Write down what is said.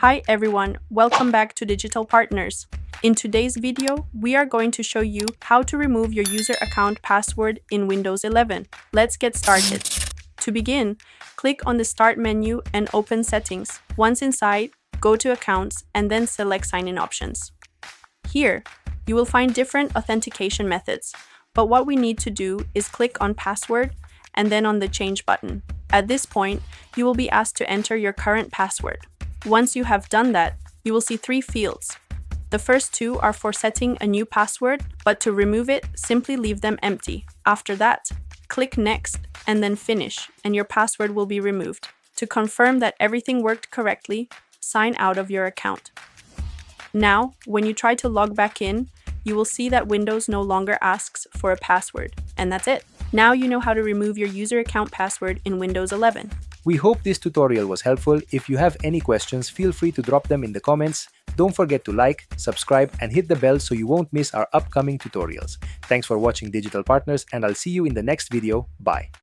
Hi everyone, welcome back to Digital Partners. In today's video, we are going to show you how to remove your user account password in Windows 11. Let's get started. To begin, click on the Start menu and open Settings. Once inside, go to Accounts and then select Sign-in options. Here, you will find different authentication methods, but what we need to do is click on Password and then on the Change button. At this point, you will be asked to enter your current password. Once you have done that, you will see three fields. The first two are for setting a new password, but to remove it, simply leave them empty. After that, click Next and then Finish, and your password will be removed. To confirm that everything worked correctly, sign out of your account. Now, when you try to log back in, you will see that Windows no longer asks for a password, and that's it. Now you know how to remove your user account password in Windows 11. We hope this tutorial was helpful. If you have any questions, feel free to drop them in the comments. Don't forget to like, subscribe, and hit the bell so you won't miss our upcoming tutorials. Thanks for watching Digital Partners, and I'll see you in the next video. Bye.